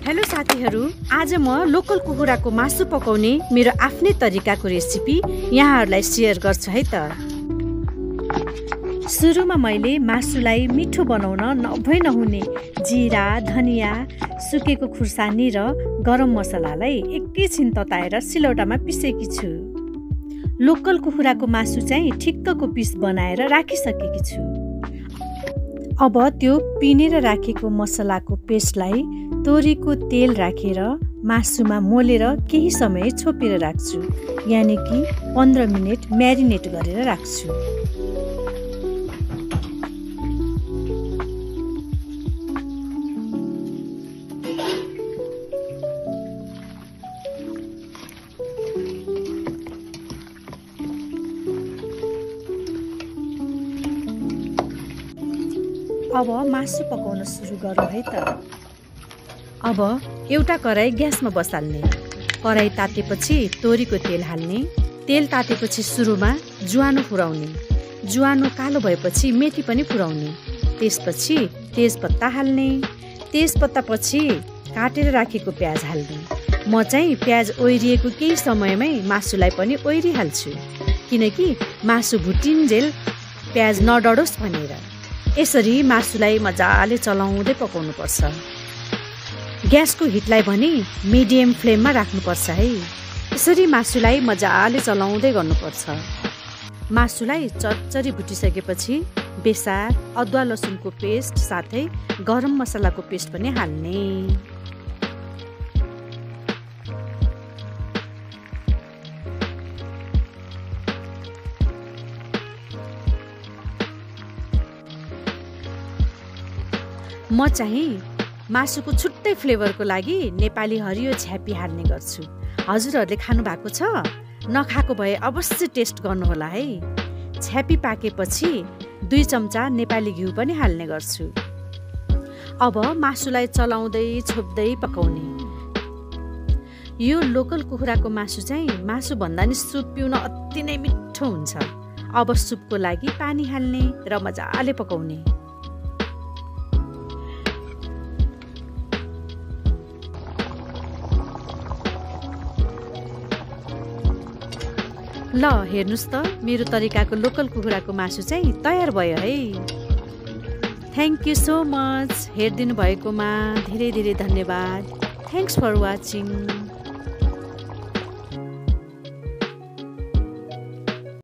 Hello साथीहरू, आज म लोकल कुखुराको मासु पकाउने मेरो आफ्नै तरिकाको रेसिपी यहाँहरूलाई सेयर गर्छु है त। सुरुमा मैले मासुलाई मिठो बनाउन नभई नहुने जिरा, धनिया, सुकेको खुर्सानी र गरम मसलालाई एकैछिन तताएर सिलौटामा पिसेकी छु। लोकल कुखुराको मासु चाहिँ ठिक्कको पिस बनाएर राखिसकेकी छु। अब त्यो पिनेर राखेको मसलाको पेस्टलाई तोरीको तेल राखेर मासुमा मोलेर केही समय छोपेर राख्छु, यानि कि 15 मिनेट म्यारिनेट गरेर राख्छु। अब मासु पकाउन सुरु गरौँ है त। अब एउटा कराई ग्यासमा बसाल्ने। कराई तातेपछि तोरीको तेल हाल्ने। तेल तातेपछि सुरुमा ज्वानो फुराउने। ज्वानो कालो भएपछि मेथी पनि फुराउने। त्यसपछि तेजपत्ता हाल्ने। तेजपत्ता पछि काटेर राखेको प्याज हाल्ने। म चाहिँ प्याज ओइरिएको केही समयमै मासुलाई पनि ओइरिहाल्छु, किनकि मासु भुटिन्जेल प्याज नडढोस् भनेर। यसरी मासुलाई मजाले चलाउँदै पकाउनुपर्छ। ग्यासको हिटलाई भने मिडियम फ्लेममा राख्नुपर्छ है। यसरी मासुलाई मजाले चलाउँदै गर्नुपर्छ। मासुलाई चरचरी भुटिसकेपछि बेसार, अदुवा लसुनको पेस्ट साथै गरम मसलाको पेस्ट पनि हाल्ने। म चाहिँ मासुको छुट्टै फ्लेभरको लागि नेपाली हरियो झ्यापी हाल्ने गर्छु। हजुरहरूले खानु भएको छ? नखाएको भए अवश्य टेस्ट गर्नुहोला है। झ्यापी पाकेपछि 2 चम्चा नेपाली घिउ पनि हाल्ने गर्छु। अब मासुलाई चलाउँदै छोप्दै पकाउने। यो लोकल कुखुराको मासु चाहिँ मासुभन्दा नि सुप पिउन अति नै मिठो हुन्छ। अब सुपको लागि पानी हाल्ने र मजाले पकाउने। ल हेर्नुस् त, मेरो तरिकाको लोकल कुखुराको मासु चाहिँ तयार भयो है। Thank you so much. हेरिदिनु भएकोमा धेरै धेरै धन्यवाद। Thanks for watching.